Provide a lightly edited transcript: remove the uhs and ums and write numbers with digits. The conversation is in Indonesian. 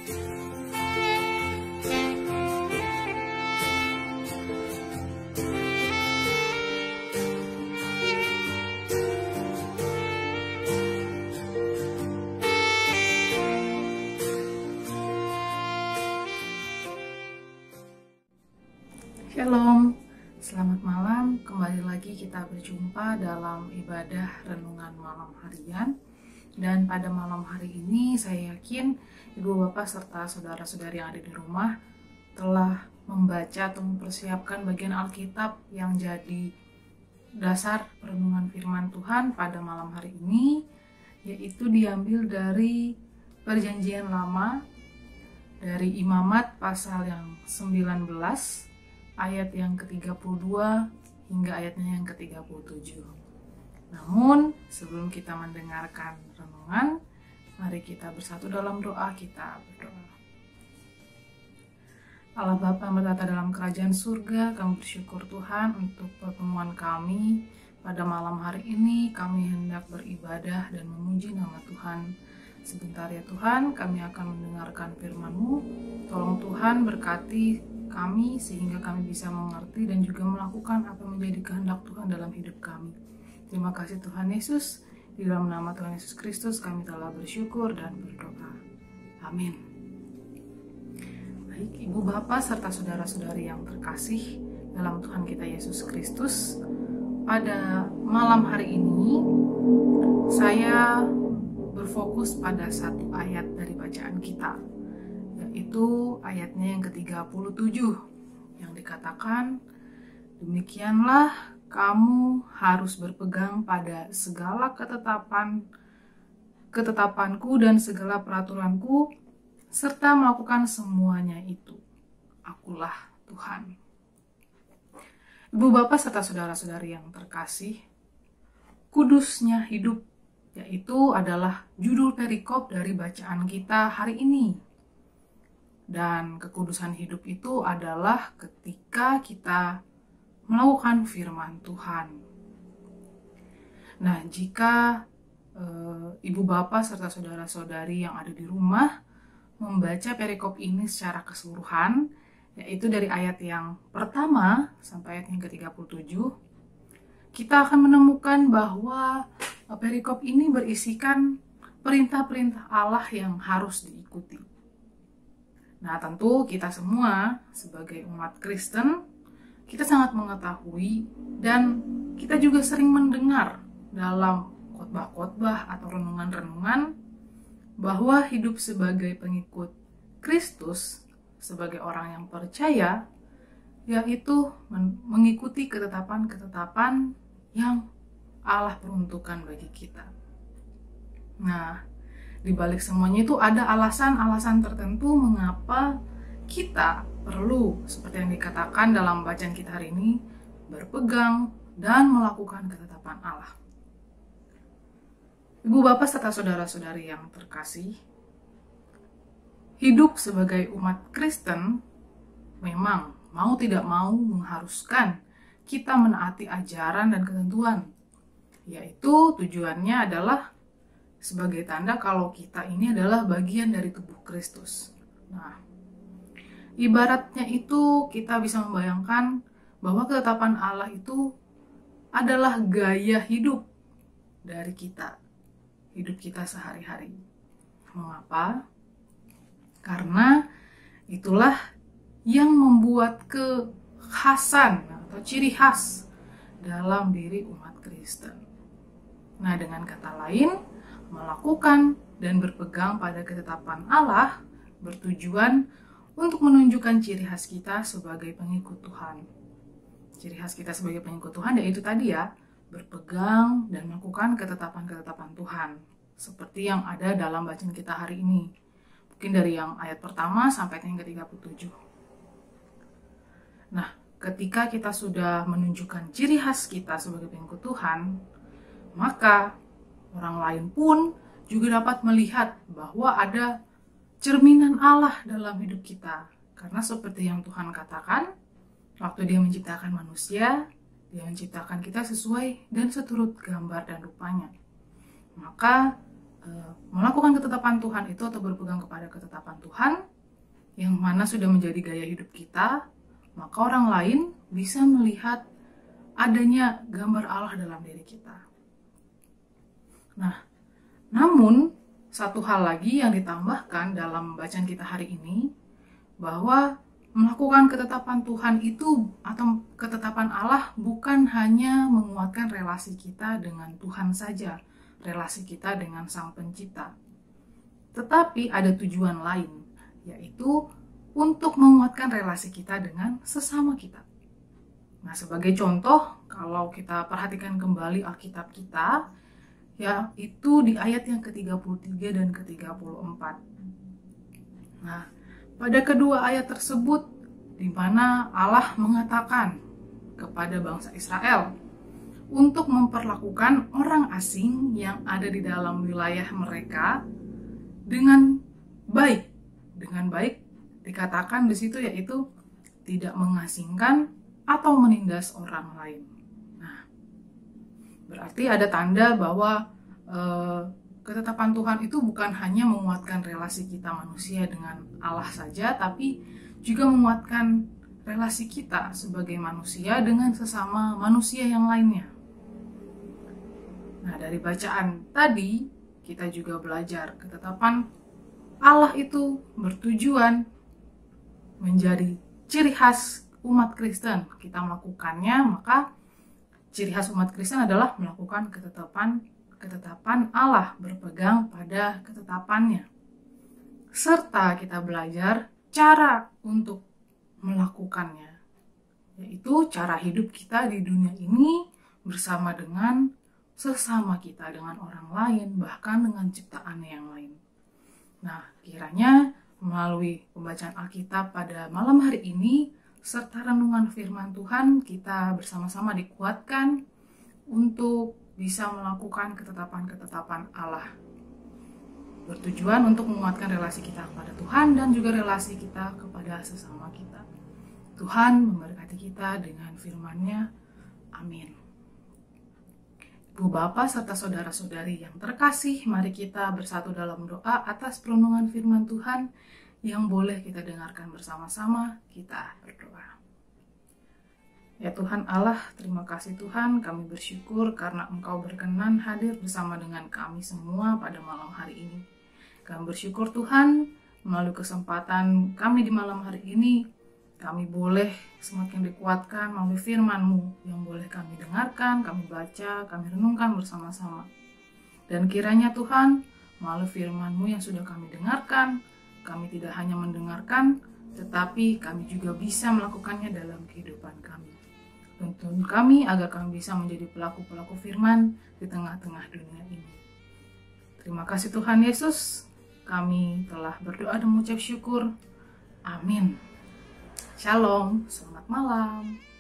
Shalom, selamat malam. Kembali lagi kita berjumpa dalam ibadah renungan malam harian. Dan pada malam hari ini saya yakin Ibu Bapak serta saudara-saudari yang ada di rumah telah membaca atau mempersiapkan bagian Alkitab yang jadi dasar renungan firman Tuhan pada malam hari ini, yaitu diambil dari Perjanjian Lama, dari Imamat pasal yang 19 ayat yang ke-32 hingga ayatnya yang ke-37. Namun, sebelum kita mendengarkan renungan, mari kita bersatu dalam doa. Kita berdoa. Allah Bapa yang bertata dalam kerajaan surga, kami bersyukur Tuhan untuk pertemuan kami pada malam hari ini. Kami hendak beribadah dan memuji nama Tuhan. Sebentar ya Tuhan, kami akan mendengarkan firman-Mu. Tolong Tuhan berkati kami sehingga kami bisa mengerti dan juga melakukan apa menjadi kehendak Tuhan dalam hidup kami. Terima kasih Tuhan Yesus. Di dalam nama Tuhan Yesus Kristus kami telah bersyukur dan berdoa. Amin. Baik, Ibu Bapak serta saudara-saudari yang terkasih dalam Tuhan kita Yesus Kristus, pada malam hari ini saya berfokus pada satu ayat dari bacaan kita, yaitu ayatnya yang ke-37 yang dikatakan, demikianlah kamu harus berpegang pada segala ketetapanku dan segala peraturanku, serta melakukan semuanya itu. Akulah Tuhan. Ibu Bapak serta saudara-saudari yang terkasih, kudusnya hidup, yaitu adalah judul perikop dari bacaan kita hari ini. Dan kekudusan hidup itu adalah ketika kita melakukan firman Tuhan. Nah, jika Ibu Bapak serta saudara-saudari yang ada di rumah membaca perikop ini secara keseluruhan, yaitu dari ayat yang pertama sampai ayat yang ke-37, kita akan menemukan bahwa perikop ini berisikan perintah-perintah Allah yang harus diikuti. Nah, tentu kita semua sebagai umat Kristen, kita sangat mengetahui dan kita juga sering mendengar dalam khotbah-khotbah atau renungan-renungan bahwa hidup sebagai pengikut Kristus, sebagai orang yang percaya, yaitu mengikuti ketetapan-ketetapan yang Allah peruntukkan bagi kita. Nah, di balik semuanya itu ada alasan-alasan tertentu mengapa kita perlu, seperti yang dikatakan dalam bacaan kita hari ini, berpegang dan melakukan ketetapan Allah. Ibu Bapak serta saudara-saudari yang terkasih, hidup sebagai umat Kristen memang mau tidak mau mengharuskan kita menaati ajaran dan ketentuan, yaitu tujuannya adalah sebagai tanda kalau kita ini adalah bagian dari tubuh Kristus. Nah, ibaratnya itu kita bisa membayangkan bahwa ketetapan Allah itu adalah gaya hidup dari kita, hidup kita sehari-hari. Mengapa? Karena itulah yang membuat kekhasan atau ciri khas dalam diri umat Kristen. Nah, dengan kata lain, melakukan dan berpegang pada ketetapan Allah bertujuan untuk menunjukkan ciri khas kita sebagai pengikut Tuhan. Ciri khas kita sebagai pengikut Tuhan yaitu tadi ya, berpegang dan melakukan ketetapan-ketetapan Tuhan, seperti yang ada dalam bacaan kita hari ini. Mungkin dari yang ayat pertama sampai yang ke-37. Nah, ketika kita sudah menunjukkan ciri khas kita sebagai pengikut Tuhan, maka orang lain pun juga dapat melihat bahwa ada cerminan Allah dalam hidup kita. Karena seperti yang Tuhan katakan, waktu Dia menciptakan manusia, Dia menciptakan kita sesuai dan seturut gambar dan rupanya. Maka melakukan ketetapan Tuhan itu atau berpegang kepada ketetapan Tuhan yang mana sudah menjadi gaya hidup kita, maka orang lain bisa melihat adanya gambar Allah dalam diri kita. Nah, namun satu hal lagi yang ditambahkan dalam bacaan kita hari ini, bahwa melakukan ketetapan Tuhan itu atau ketetapan Allah bukan hanya menguatkan relasi kita dengan Tuhan saja, relasi kita dengan Sang Pencipta, tetapi ada tujuan lain, yaitu untuk menguatkan relasi kita dengan sesama kita. Nah, sebagai contoh, kalau kita perhatikan kembali Alkitab kita, yaitu di ayat yang ke-33 dan ke-34. Nah, pada kedua ayat tersebut, di mana Allah mengatakan kepada bangsa Israel untuk memperlakukan orang asing yang ada di dalam wilayah mereka dengan baik. Dengan baik dikatakan di situ yaitu tidak mengasingkan atau menindas orang lain. Nah, berarti ada tanda bahwa ketetapan Tuhan itu bukan hanya menguatkan relasi kita manusia dengan Allah saja, tapi juga menguatkan relasi kita sebagai manusia dengan sesama manusia yang lainnya. Nah, dari bacaan tadi kita juga belajar ketetapan Allah itu bertujuan menjadi ciri khas umat Kristen. Kita melakukannya, maka ciri khas umat Kristen adalah melakukan ketetapan Allah, berpegang pada ketetapannya. Serta kita belajar cara untuk melakukannya, yaitu cara hidup kita di dunia ini bersama dengan sesama kita, dengan orang lain, bahkan dengan ciptaan yang lain. Nah, kiranya melalui pembacaan Alkitab pada malam hari ini, serta renungan firman Tuhan, kita bersama-sama dikuatkan untuk bisa melakukan ketetapan-ketetapan Allah. Bertujuan untuk menguatkan relasi kita kepada Tuhan dan juga relasi kita kepada sesama kita. Tuhan memberkati kita dengan firman-Nya. Amin. Ibu Bapa serta saudara-saudari yang terkasih, mari kita bersatu dalam doa atas perenungan firman Tuhan yang boleh kita dengarkan bersama-sama. Kita berdoa. Ya Tuhan Allah, terima kasih Tuhan, kami bersyukur karena Engkau berkenan hadir bersama dengan kami semua pada malam hari ini. Kami bersyukur Tuhan, melalui kesempatan kami di malam hari ini, kami boleh semakin dikuatkan melalui firman-Mu yang boleh kami dengarkan, kami baca, kami renungkan bersama-sama. Dan kiranya Tuhan, melalui firman-Mu yang sudah kami dengarkan, kami tidak hanya mendengarkan, tetapi kami juga bisa melakukannya dalam kehidupan kami. Tuntun kami agar kami bisa menjadi pelaku-pelaku firman di tengah-tengah dunia ini. Terima kasih Tuhan Yesus, kami telah berdoa dan mengucap syukur. Amin. Shalom, selamat malam.